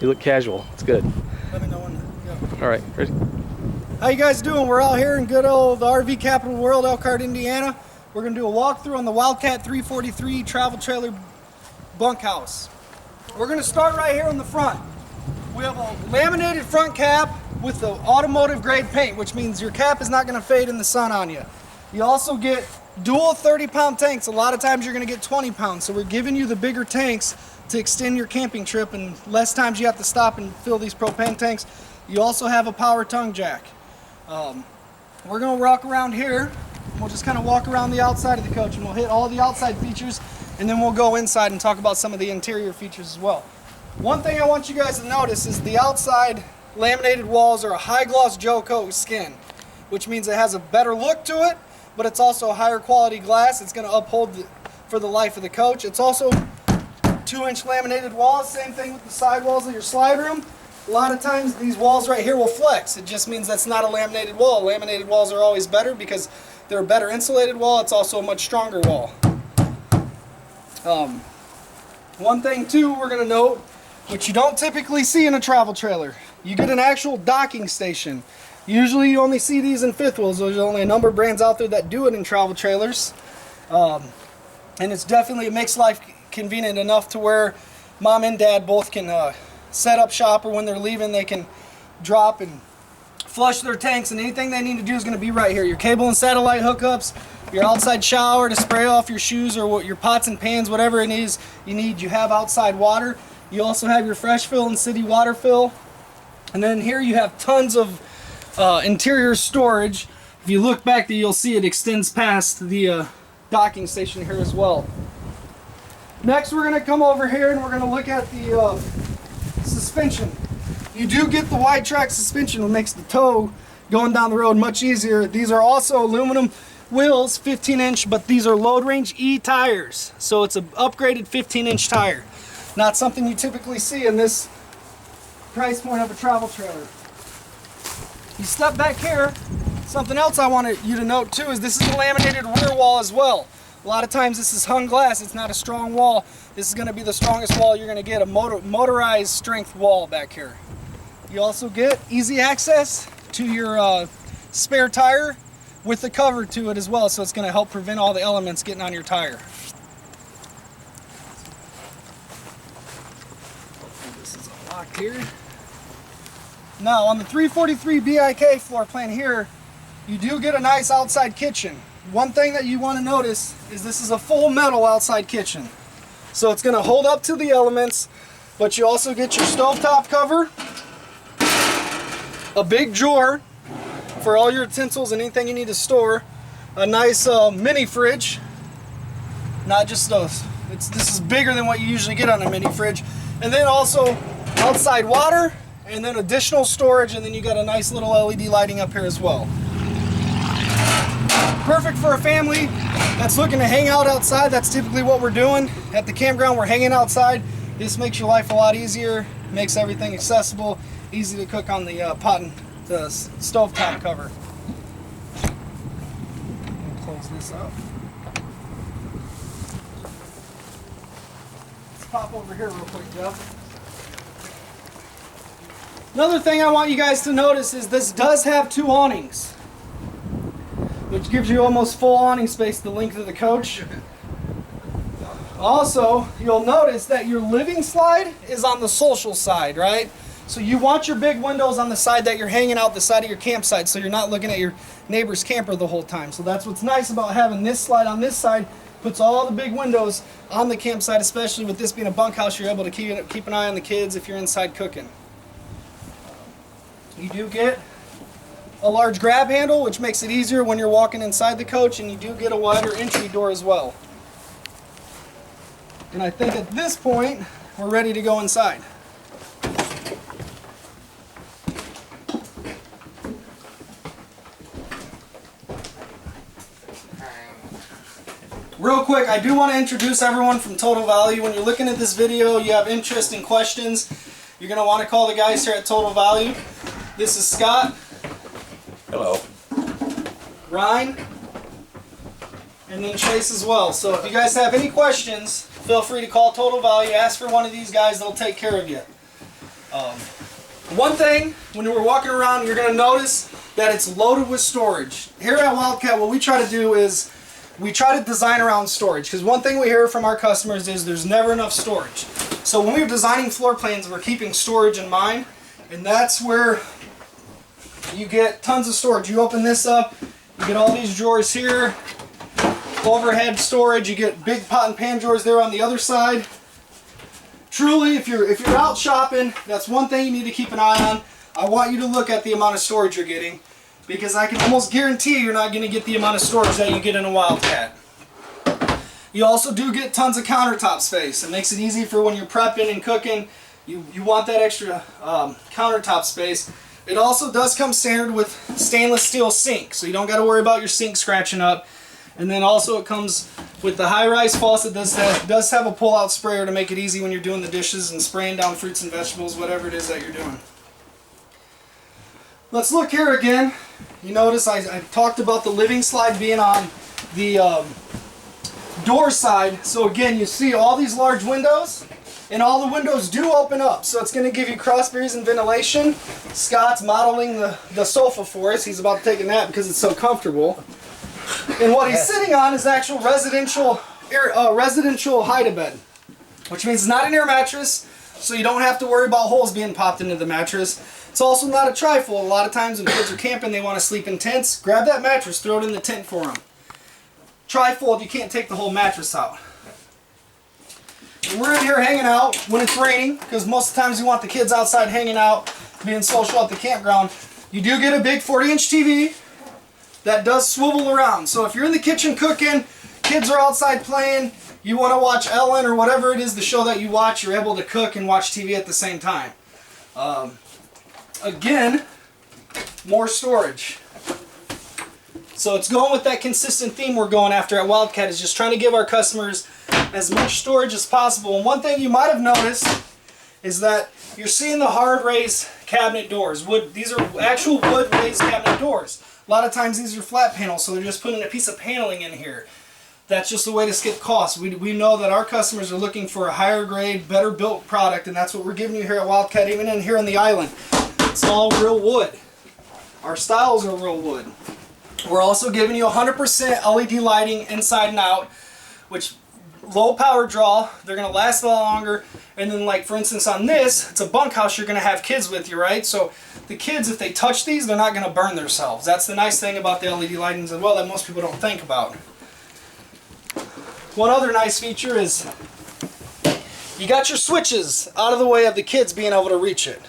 You look casual. It's good. Let me know when. Yeah. All right. Ready? How you guys doing? We're out here in good old RV capital of the world, Elkhart, Indiana. We're going to do a walkthrough on the Wildcat 343 travel trailer bunkhouse. We're going to start right here on the front. We have a laminated front cap with the automotive grade paint, which means your cap is not going to fade in the sun on you. You also get dual 30-pound tanks. A lot of times you're going to get 20 pounds, so we're giving you the bigger tanks to extend your camping trip and less times you have to stop and fill these propane tanks. You also have a power tongue jack. We're going to walk around here. We'll just kind of walk around the outside of the coach and we'll hit all the outside features, and then we'll go inside and talk about some of the interior features as well. One thing I want you guys to notice is the outside laminated walls are a high gloss gel coat skin, which means it has a better look to it, but it's also a higher quality glass. It's going to uphold for the life of the coach. It's also 2-inch laminated walls, same thing with the side walls of your slide room. A lot of times these walls right here will flex. It just means that's not a laminated wall. Laminated walls are always better because they're a better insulated wall. It's also a much stronger wall. One thing too we're going to note, which you don't typically see in a travel trailer, you get an actual docking station. Usually you only see these in fifth wheels. There's only a number of brands out there that do it in travel trailers. And it makes life convenient enough to where mom and dad both can set up shop, or when they're leaving they can drop and flush their tanks, and anything they need to do is going to be right here. Your cable and satellite hookups, your outside shower to spray off your shoes or your pots and pans, whatever it is you need, you have outside water. You also have your fresh fill and city water fill. And then here you have tons of interior storage. If you look back there, you'll see it extends past the docking station here as well. Next, we're going to come over here and we're going to look at the suspension. You do get the wide track suspension, which makes the tow going down the road much easier. These are also aluminum wheels, 15-inch, but these are load range E tires. So it's an upgraded 15-inch tire. Not something you typically see in this price point of a travel trailer. You step back here, something else I wanted you to note too is this is a laminated rear wall as well. A lot of times this is hung glass, it's not a strong wall. This is going to be the strongest wall you're going to get, a motorized strength wall back here. You also get easy access to your spare tire with the cover to it as well, so it's going to help prevent all the elements getting on your tire. This is locked here. Now on the 343 BIK floor plan here, you do get a nice outside kitchen. One thing that you want to notice is this is a full metal outside kitchen. So it's going to hold up to the elements, but you also get your stovetop cover, a big drawer for all your utensils and anything you need to store, a nice mini fridge, not just those. This is bigger than what you usually get on a mini fridge, and then also outside water, and then additional storage, and then you got a nice little LED lighting up here as well. Perfect for a family that's looking to hang out outside. That's typically what we're doing at the campground. We're hanging outside. This makes your life a lot easier, makes everything accessible, easy to cook on the pot and the stovetop cover. Close this up. Let's pop over here real quick, Jeff. Another thing I want you guys to notice is this does have 2 awnings, which gives you almost full awning space the length of the coach. Also, you'll notice that your living slide is on the social side, right? So you want your big windows on the side that you're hanging out the side of your campsite, so you're not looking at your neighbor's camper the whole time. So that's what's nice about having this slide on this side. Puts all the big windows on the campsite, especially with this being a bunkhouse. You're able to keep an eye on the kids if you're inside cooking. You do get a large grab handle, which makes it easier when you're walking inside the coach, and you do get a wider entry door as well. And I think at this point, we're ready to go inside. Real quick, I do want to introduce everyone from Total Value. When you're looking at this video, you have interest in questions, you're going to want to call the guys here at Total Value. This is Scott. Hello. Ryan. And then Chase as well. So if you guys have any questions, feel free to call Total Value. Ask for one of these guys, they'll take care of you. One thing, when we're walking around, you're going to notice that it's loaded with storage. Here at Wildcat, what we try to do is we try to design around storage, because one thing we hear from our customers is there's never enough storage. So when we're designing floor plans, we're keeping storage in mind, and that's where you get tons of storage. You open this up, you get all these drawers here, overhead storage, you get big pot and pan drawers there on the other side. Truly, if you're out shopping, that's one thing you need to keep an eye on. I want you to look at the amount of storage you're getting, because I can almost guarantee you're not going to get the amount of storage that you get in a Wildcat. You also do get tons of countertop space. It makes it easy for when you're prepping and cooking. You want that extra countertop space. It also does come standard with stainless steel sink, so you don't got to worry about your sink scratching up. And then also it comes with the high-rise faucet that does have a pull-out sprayer to make it easy when you're doing the dishes and spraying down fruits and vegetables, whatever it is that you're doing. Let's look here again. You notice I talked about the living slide being on the door side. So again, you see all these large windows, and all the windows do open up. So it's going to give you cross breeze and ventilation. Scott's modeling the sofa for us. He's about to take a nap because it's so comfortable. And what he's sitting on is actual residential hide-a-bed, which means it's not an air mattress, so you don't have to worry about holes being popped into the mattress. It's also not a trifold. A lot of times when kids are camping, they want to sleep in tents. Grab that mattress, throw it in the tent for them. Trifold, you can't take the whole mattress out. And we're in here hanging out when it's raining, because most of the times you want the kids outside hanging out, being social at the campground. You do get a big 40-inch TV that does swivel around. So if you're in the kitchen cooking, kids are outside playing, you want to watch Ellen or whatever it is, the show that you watch, you're able to cook and watch TV at the same time. Again, more storage. So it's going with that consistent theme we're going after at Wildcat, is just trying to give our customers as much storage as possible. And one thing you might have noticed is that you're seeing the hard raised cabinet doors. These are actual wood raised cabinet doors. A lot of times these are flat panels, so they're just putting a piece of paneling in here. That's just a way to skip costs. We know that our customers are looking for a higher grade, better built product, and that's what we're giving you here at Wildcat, even in here on the island. It's all real wood. Our styles are real wood. We're also giving you 100% LED lighting inside and out, which low power draw, they're going to last a lot longer. And then, like for instance on this, it's a bunkhouse, you're going to have kids with you, right? So the kids, if they touch these, they're not going to burn themselves. That's the nice thing about the LED lightings as well that most people don't think about. One other nice feature is you got your switches out of the way of the kids being able to reach it.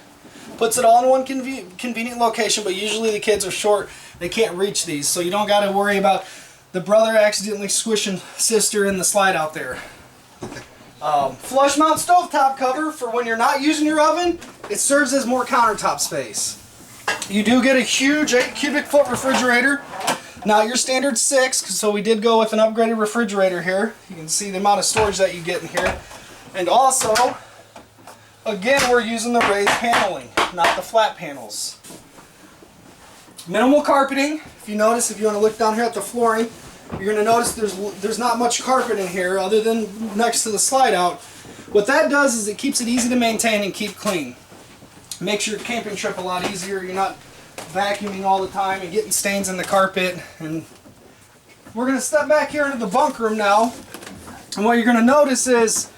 Puts it all in one convenient location, but usually the kids are short, they can't reach these, so you don't got to worry about the brother accidentally squishing sister in the slide out there. Flush mount stovetop cover for when you're not using your oven. It serves as more countertop space. You do get a huge 8 cubic foot refrigerator. Not your standard 6, so we did go with an upgraded refrigerator here. You can see the amount of storage that you get in here. And also, again, we're using the raised paneling, not the flat panels. Minimal carpeting. If you notice, if you want to look down here at the flooring, you're going to notice there's not much carpet in here other than next to the slide out. What that does is it keeps it easy to maintain and keep clean. Makes your camping trip a lot easier. You're not vacuuming all the time and getting stains in the carpet. And we're going to step back here into the bunk room now. And what you're going to notice is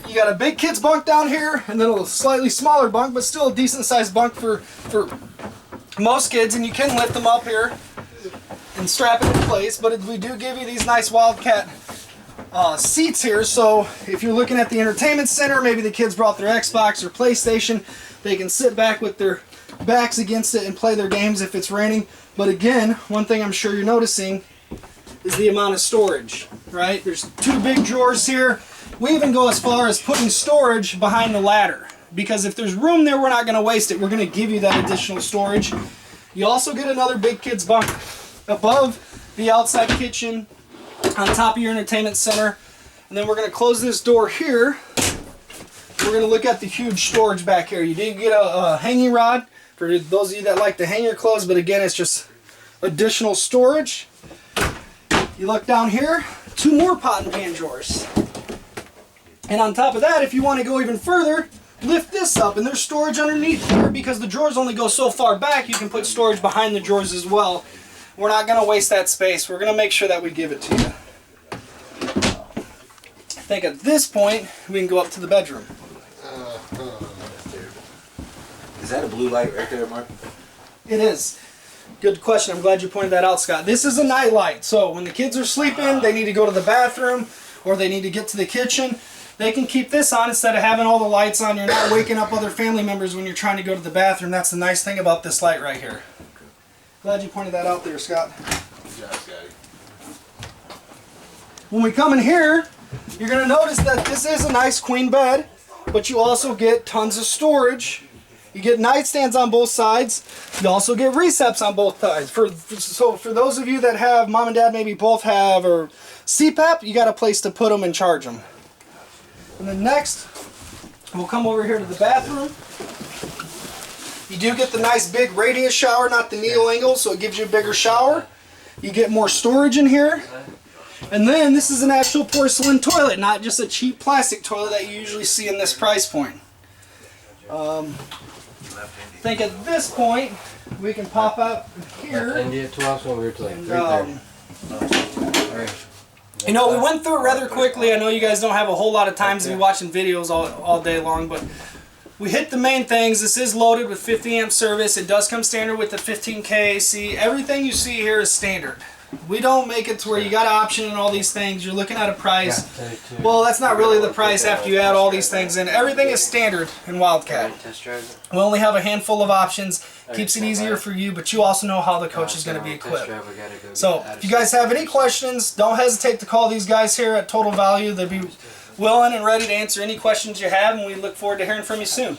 you got a big kid's bunk down here, and then a slightly smaller bunk, but still a decent sized bunk for most kids, and you can lift them up here and strap it in place. But we do give you these nice Wildcat seats here, so if you're looking at the entertainment center, maybe the kids brought their Xbox or PlayStation, they can sit back with their backs against it and play their games if it's raining. But again, one thing I'm sure you're noticing is the amount of storage, right? There's 2 big drawers here. We even go as far as putting storage behind the ladder, because if there's room there, we're not going to waste it. We're going to give you that additional storage. You also get another big kids bunk above the outside kitchen on top of your entertainment center. And then we're going to close this door here. We're going to look at the huge storage back here. You do get a hanging rod for those of you that like to hang your clothes, but again, it's just additional storage. You look down here, 2 more pot and pan drawers. And on top of that, if you want to go even further, lift this up, and there's storage underneath here because the drawers only go so far back. You can put storage behind the drawers as well. We're not going to waste that space. We're going to make sure that we give it to you. I think at this point, we can go up to the bedroom. Is that a blue light right there, Mark? It is. Good question. I'm glad you pointed that out, Scott. This is a night light. So when the kids are sleeping, they need to go to the bathroom or they need to get to the kitchen, they can keep this on instead of having all the lights on. You're not waking up other family members when you're trying to go to the bathroom. That's the nice thing about this light right here. Glad you pointed that out there, Scott. When we come in here, you're going to notice that this is a nice queen bed, but you also get tons of storage. You get nightstands on both sides. You also get receps on both sides. So for those of you that have, mom and dad maybe both have, or CPAP, you got a place to put them and charge them. And then next, we'll come over here to the bathroom. You do get the nice big radius shower, not the neo angle, so it gives you a bigger shower. You get more storage in here. And then this is an actual porcelain toilet, not just a cheap plastic toilet that you usually see in this price point. I think at this point, we can pop out here. You know, we went through it rather quickly. I know you guys don't have a whole lot of time to be watching videos all day long, but we hit the main things. This is loaded with 50 amp service. It does come standard with the 15K AC. Everything you see here is standard. We don't make it to where you got an option and all these things. You're looking at a price. Well, that's not really the price after you add all these things in. Everything is standard in Wildcat. We only have a handful of options. Keeps it easier for you, but you also know how the coach is going to be equipped. So if you guys have any questions, don't hesitate to call these guys here at Total Value. They'll be willing and ready to answer any questions you have, and we look forward to hearing from you soon.